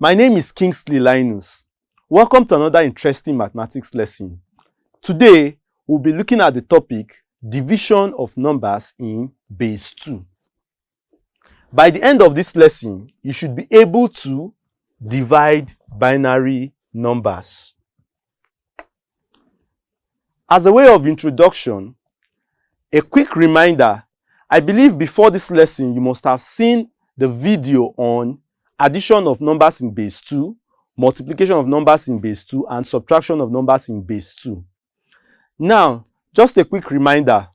My name is Kingsley Linus. Welcome to another interesting mathematics lesson. Today, we'll be looking at the topic division of numbers in base 2. By the end of this lesson, you should be able to divide binary numbers. As a way of introduction, a quick reminder, I believe before this lesson you must have seen the video on addition of numbers in base 2, multiplication of numbers in base 2, and subtraction of numbers in base 2. Now, just a quick reminder,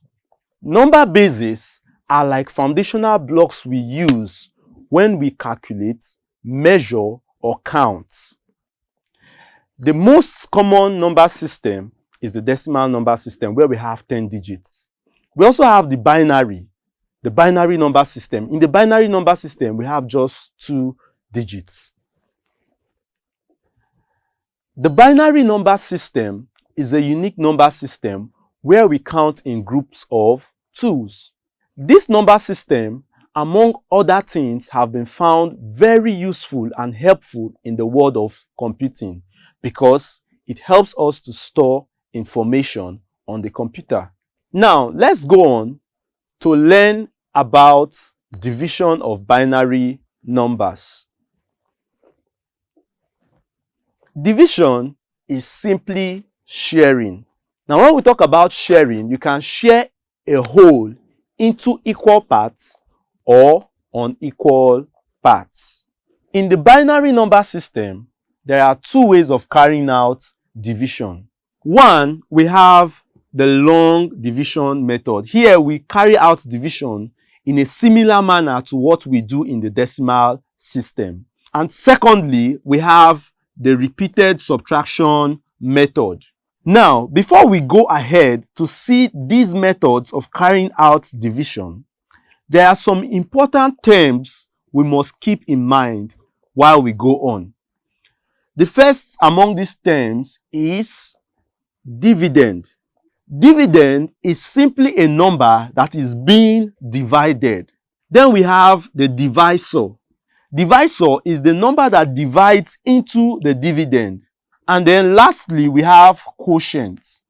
number bases are like foundational blocks we use when we calculate, measure, or count. The most common number system is the decimal number system, where we have 10 digits. We also have the binary number system. In the binary number system, we have just 2 digits. The binary number system is a unique number system where we count in groups of 2s. This number system, among other things, have been found very useful and helpful in the world of computing because it helps us to store information on the computer. Now, let's go on to learn about division of binary numbers. Division is simply sharing. Now, when we talk about sharing, you can share a whole into equal parts or unequal parts. In the binary number system, there are 2 ways of carrying out division. One, we have the long division method. Here, we carry out division in a similar manner to what we do in the decimal system. And secondly, we have the repeated subtraction method. Now, before we go ahead to see these methods of carrying out division, there are some important terms we must keep in mind while we go on. The first among these terms is dividend. Dividend is simply a number that is being divided. Then we have the divisor. Divisor is the number that divides into the dividend. And then lastly, we have quotient.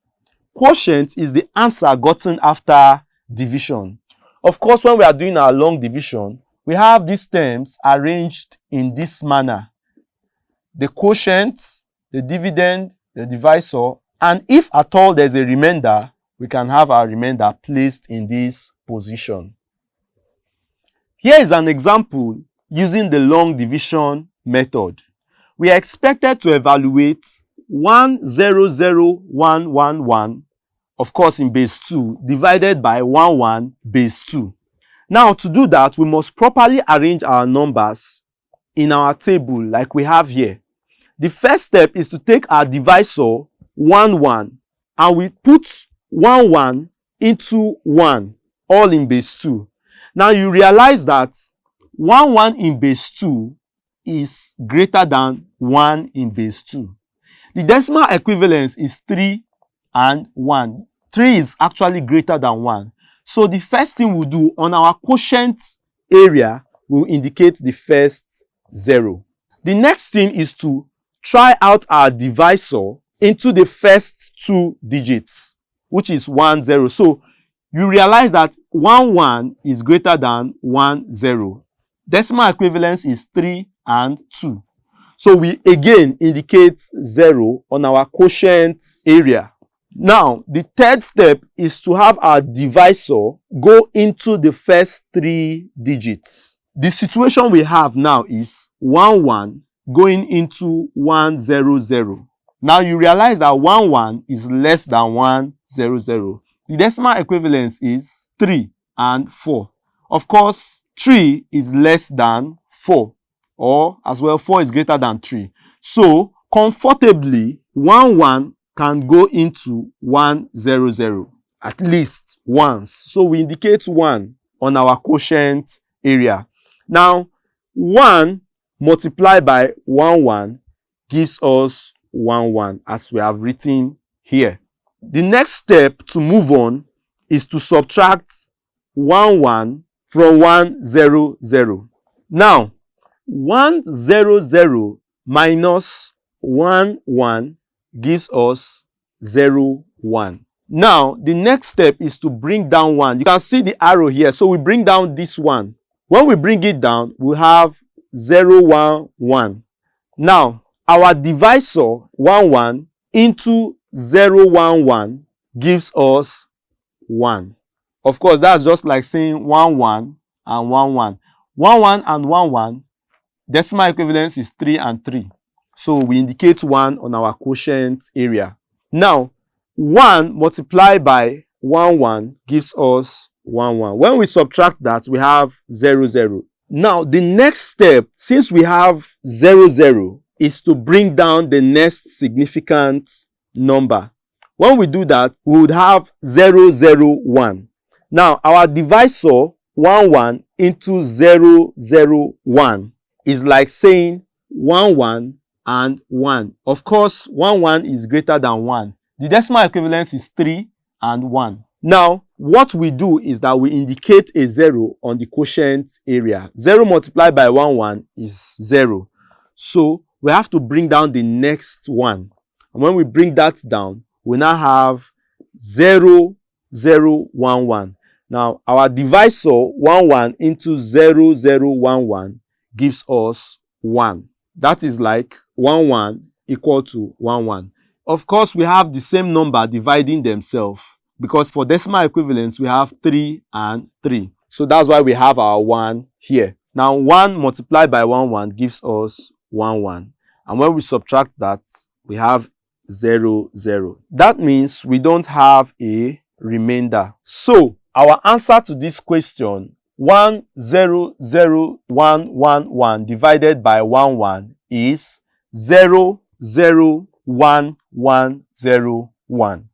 Quotient is the answer gotten after division. Of course, when we are doing our long division, we have these terms arranged in this manner: the quotient, the dividend, the divisor, and if at all there's a remainder, we can have our remainder placed in this position. Here is an example using the long division method. We are expected to evaluate 1,0,0,1,1,1, of course in base 2, divided by 1,1 base 2. Now, to do that, we must properly arrange our numbers in our table like we have here. The first step is to take our divisor 1,1 and we put 1,1 into 1, all in base 2. Now you realize that 1,1 in base 2 is greater than 1 in base 2. The decimal equivalence is 3 and 1. 3 is actually greater than 1. So the first thing we'll do on our quotient area will indicate the first 0. The next thing is to try out our divisor into the first 2 digits, which is 1, 0. So you realize that 1, 1 is greater than 1, 0. Decimal equivalence is 3 and 2. So we again indicate 0 on our quotient area. Now, the third step is to have our divisor go into the first 3 digits. The situation we have now is 1, 1 going into 1, 0, 0. Now you realize that 1, 1 is less than 1, 0, 0. The decimal equivalence is 3 and 4. Of course, 3 is less than 4, or as well 4 is greater than 3. So comfortably 1, 1 can go into 1, 0, 0 at least once. So we indicate 1 on our quotient area. Now 1 multiplied by 1, 1 gives us 1, 1 as we have written here. The next step to move on is to subtract 1, 1 from 1, 0, 0. Now 1, 0, 0 minus 1, 1 gives us 0, 1. Now, the next step is to bring down 1. You can see the arrow here. So we bring down this 1. When we bring it down, we have 0, 1, 1. Now, our divisor 1, 1 into 0, 1, 1 gives us 1. Of course, that's just like saying 1, 1 and 1, 1. 1, 1 and 1, 1, decimal equivalence is 3 and 3. So we indicate 1 on our quotient area. Now, 1 multiplied by 1, 1 gives us 1, 1. When we subtract that, we have 0, 0. Now, the next step, since we have 0, 0, is to bring down the next significant number. When we do that, we would have 0, 0, 1. Now, our divisor 1, 1 into 0, 0, 1 is like saying 1, 1 and 1. Of course, 1, 1 is greater than 1. The decimal equivalence is 3 and 1. Now, what we do is that we indicate a 0 on the quotient area. 0 multiplied by 1, 1 is 0. So, we have to bring down the next one. And when we bring that down, we now have 0, 0, 1, 1. Now, our divisor 1, 1 into 0, 0, 1, 1 gives us 1. That is like 1, 1 equal to 1, 1. Of course, we have the same number dividing themselves, because for decimal equivalence, we have 3 and 3. So that's why we have our 1 here. Now, 1 multiplied by 1, 1 gives us 1, 1. And when we subtract that, we have 0, 0. That means we don't have a remainder. So, our answer to this question, 1, 0, 0, 1, 1, 1 divided by 1, 1 is 0, 0, 1, 1, 0, 1.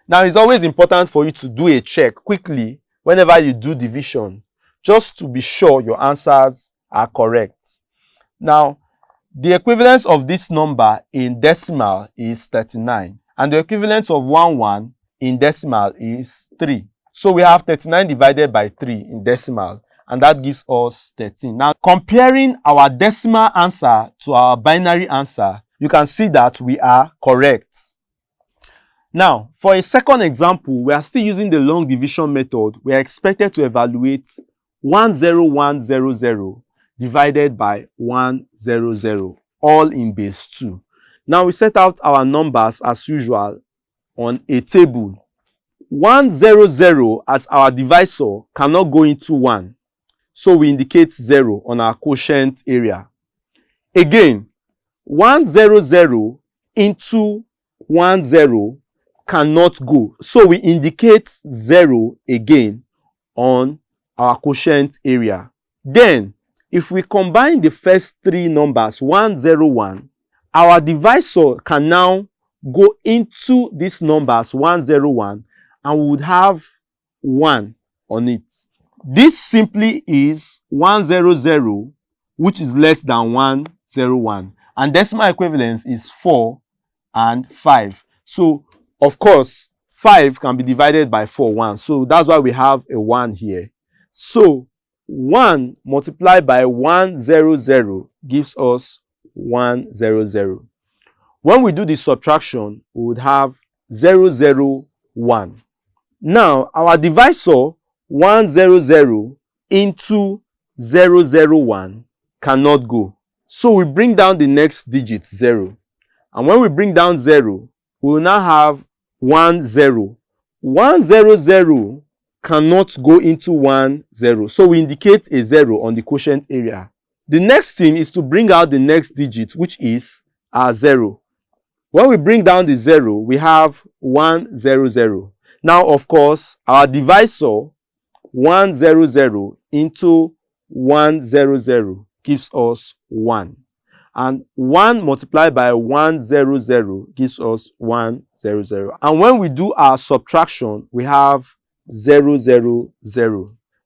Now, it's always important for you to do a check quickly whenever you do division, just to be sure your answers are correct. Now, the equivalence of this number in decimal is 39, and the equivalence of 1, 1 in decimal is 3. So we have 39 divided by 3 in decimal, and that gives us 13. Now, comparing our decimal answer to our binary answer, you can see that we are correct. Now, for a second example, we are still using the long division method. We are expected to evaluate 10100 divided by 100, all in base 2. Now, we set out our numbers as usual on a table. 100 as our divisor cannot go into 1. So we indicate 0 on our quotient area. Again, 100 into 10 cannot go. So we indicate 0 again on our quotient area. Then, if we combine the first three numbers, 101, our divisor can now go into these numbers, 101, and we would have 1 on it. This simply is 100, which is less than 101. And decimal equivalence is 4 and 5. So, of course, 5 can be divided by 4 once. So, that's why we have a 1 here. So, 1 multiplied by 100 gives us 100. When we do the subtraction, we would have 001. Now, our divisor 100 into 001 cannot go. So we bring down the next digit 0. And when we bring down 0, we will now have 10. 100 cannot go into 10. So we indicate a 0 on the quotient area. The next thing is to bring out the next digit, which is our 0. When we bring down the 0, we have 100. Now, of course, our divisor 100 into 100 gives us 1. And 1 multiplied by 100 gives us 100. And when we do our subtraction, we have 000.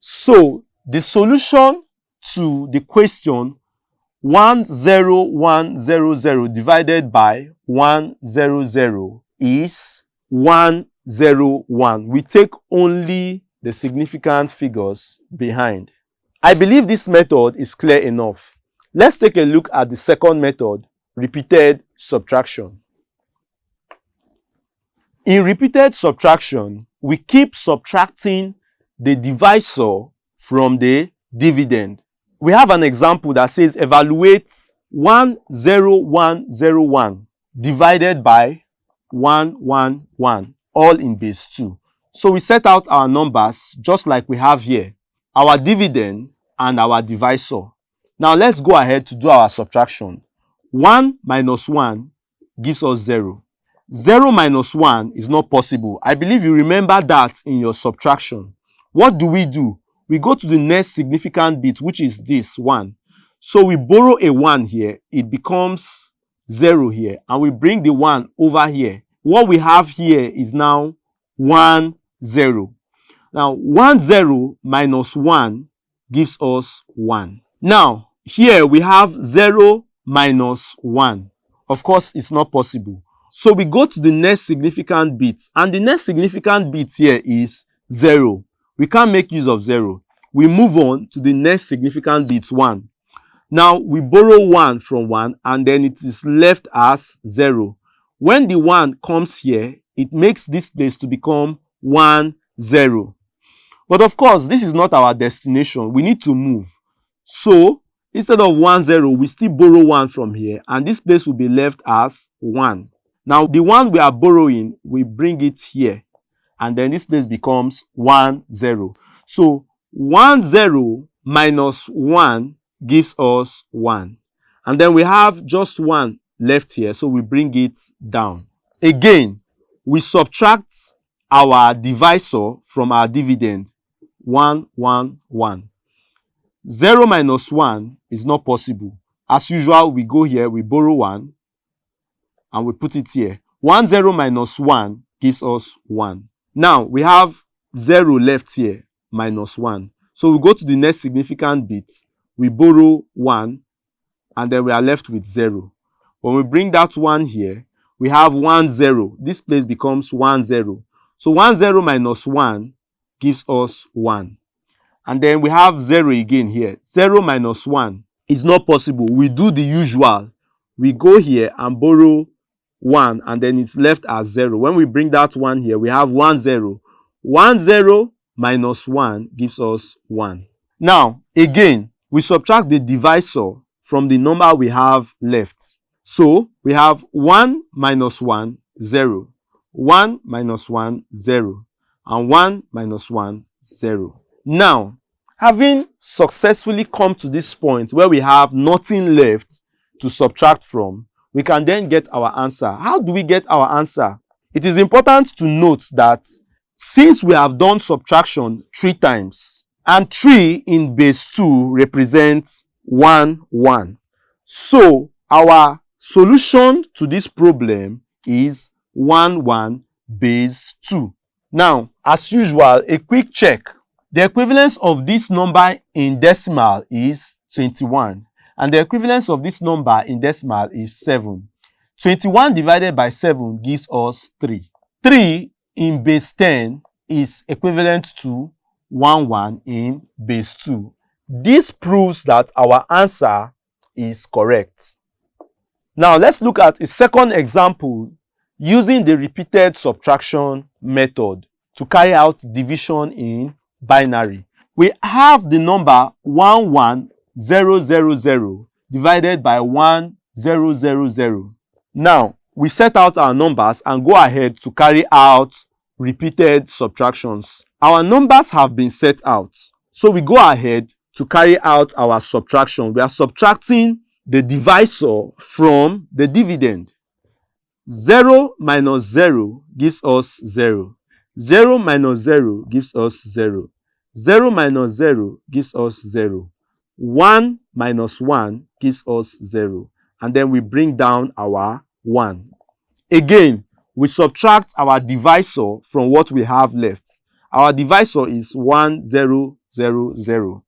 So, the solution to the question 10100 divided by 100 is 101. We take only the significant figures behind. I believe this method is clear enough. Let's take a look at the second method, repeated subtraction. In repeated subtraction, we keep subtracting the divisor from the dividend. We have an example that says evaluate 10101 divided by 111, all in base 2. So we set out our numbers just like we have here, our dividend and our divisor. Now let's go ahead to do our subtraction. 1 minus 1 gives us 0. 0 minus 1 is not possible. I believe you remember that in your subtraction. What do? We go to the next significant bit, which is this 1. So we borrow a 1 here. It becomes 0 here. And we bring the 1 over here. What we have here is now 1, 0. Now 1, 0 minus 1 gives us 1. Now here we have 0 minus 1. Of course, it's not possible. So we go to the next significant bit, and the next significant bit here is 0. We can't make use of 0. We move on to the next significant bit, 1. Now we borrow 1 from 1, and then it is left as 0. When the 1 comes here, it makes this place to become 1, 0. But of course, this is not our destination. We need to move. So instead of 1, 0, we still borrow 1 from here, and this place will be left as 1. Now, the 1 we are borrowing, we bring it here, and then this place becomes 1, 0. So 1, 0 minus 1 gives us 1. And then we have just 1 left here, so we bring it down. Again, we subtract our divisor from our dividend, 1, 1, 1. 0 minus 1 is not possible. As usual, we go here, we borrow 1, and we put it here. 1, 0 minus 1 gives us 1. Now, we have 0 left here, minus 1. So we go to the next significant bit. We borrow 1, and then we are left with 0. When we bring that 1 here, we have 1, 0. This place becomes 1, 0. So 1, 0 minus 1 gives us 1. And then we have 0 again here. 0 minus 1 is not possible. We do the usual. We go here and borrow 1, and then it's left as 0. When we bring that 1 here, we have 1, 0. 1, 0 minus 1 gives us 1. Now, again, we subtract the divisor from the number we have left. So, we have 1 minus 1, 0. 1 minus 1, 0. And 1 minus 1, 0. Now, having successfully come to this point where we have nothing left to subtract from, we can then get our answer. How do we get our answer? It is important to note that since we have done subtraction 3 times, and 3 in base 2 represents 1, 1. So our solution to this problem is 1, 1 base 2. Now, as usual, a quick check. The equivalence of this number in decimal is 21. And the equivalence of this number in decimal is 7. 21 divided by 7 gives us 3. 3 in base 10 is equivalent to 1, 1 in base 2. This proves that our answer is correct. Now let's look at a second example using the repeated subtraction method to carry out division in binary. We have the number 11000 divided by 1000. Now, we set out our numbers and go ahead to carry out repeated subtractions. Our numbers have been set out, so we go ahead to carry out our subtraction. We are subtracting the divisor from the dividend. 0 minus 0 gives us 0. 0 minus 0 gives us 0. 0 minus 0 gives us 0. 1 minus 1 gives us 0. And then we bring down our 1. Again, we subtract our divisor from what we have left. Our divisor is 1, 0, 0, 0.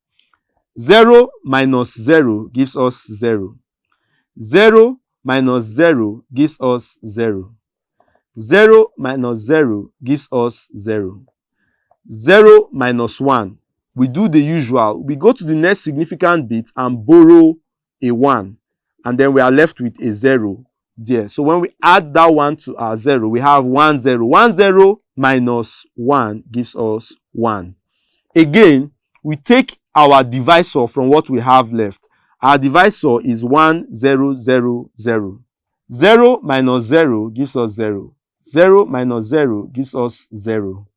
0 minus 0 gives us 0. 0 minus 0 gives us 0. 0 minus 0 gives us 0. 0 minus 1. We do the usual. We go to the next significant bit and borrow a 1. and then we are left with a 0 there. So when we add that 1 to our 0, we have 1 0. 1 0 minus 1 gives us 1. Again, we take our divisor from what we have left. Our divisor is 1 0 0 0. 0 minus 0 gives us 0. 0 minus 0 gives us 0.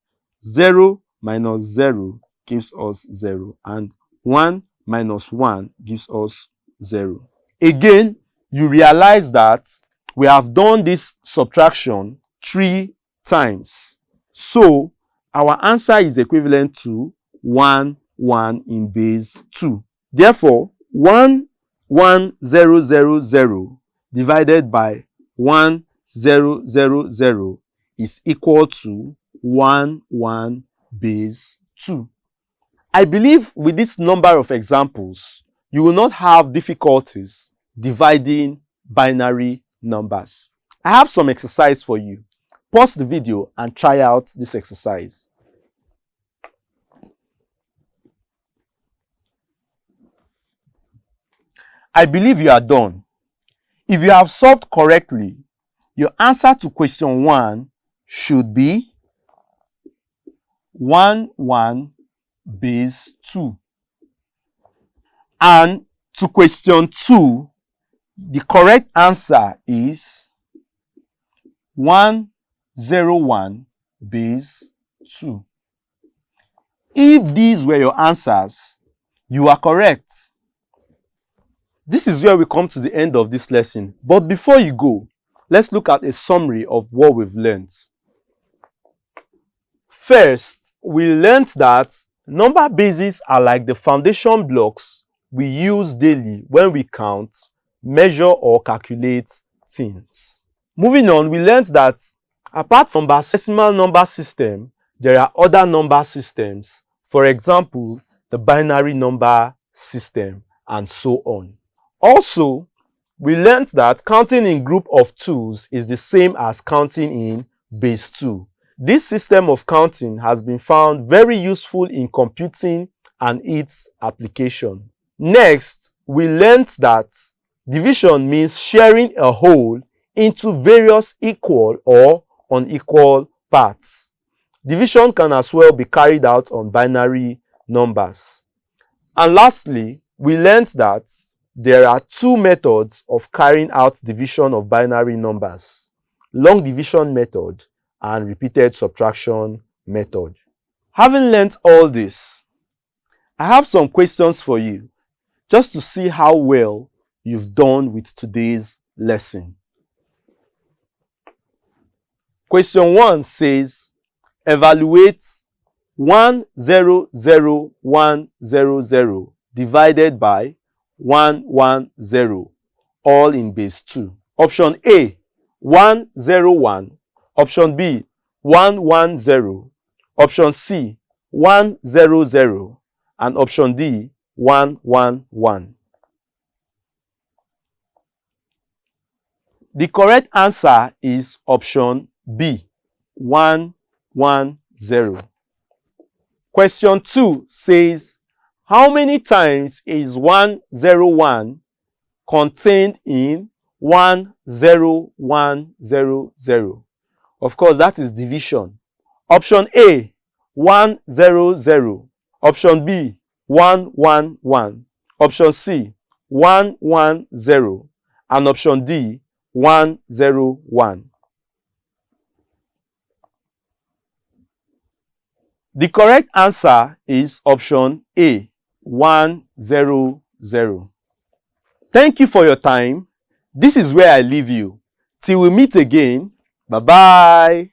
0 minus 0 gives us 0. And 1 minus 1 gives us 0. Again, you realize that we have done this subtraction 3 times. So, our answer is equivalent to 1 1 in base 2. Therefore, 1 1 0 0 0 divided by 1 0 0 0 is equal to 1 1 base 2. I believe with this number of examples, you will not have difficulties dividing binary numbers. I have some exercise for you. Pause the video and try out this exercise. I believe you are done. If you have solved correctly, your answer to question 1 should be 1 1 base 2. And to question 2, the correct answer is 1 0 1 base 2. If these were your answers, you are correct. This is where we come to the end of this lesson. But before you go, let's look at a summary of what we've learned. First, we learned that number bases are like the foundation blocks we use daily when we count, measure, or calculate things. Moving on, we learned that apart from the decimal number system, there are other number systems. For example, the binary number system, and so on. Also, we learned that counting in group of 2s is the same as counting in base 2. This system of counting has been found very useful in computing and its application. Next, we learned that division means sharing a whole into various equal or unequal parts. Division can as well be carried out on binary numbers. And lastly, we learned that there are 2 methods of carrying out division of binary numbers: long division method and repeated subtraction method. Having learned all this, I have some questions for you just to see how well you've done with today's lesson. Question 1 says, evaluate 1 0 0 1 0 0 divided by 1 1 0, all in base 2. Option A, 1 0 1. Option B, 1 1 0. Option C, 1 0 0. And option D, 1 1 1. The correct answer is option B, 1 1 0. Question 2 says, how many times is 1 0 1 contained in 1 0 1 0 0? Of course, that is division. Option A, 1 0 0. Option B, 1 1 1. Option C, 1 1 0. And option D, 1 0 1. The correct answer is option A, 1 0 0. Thank you for your time. This is where I leave you. Till we meet again. Bye-bye.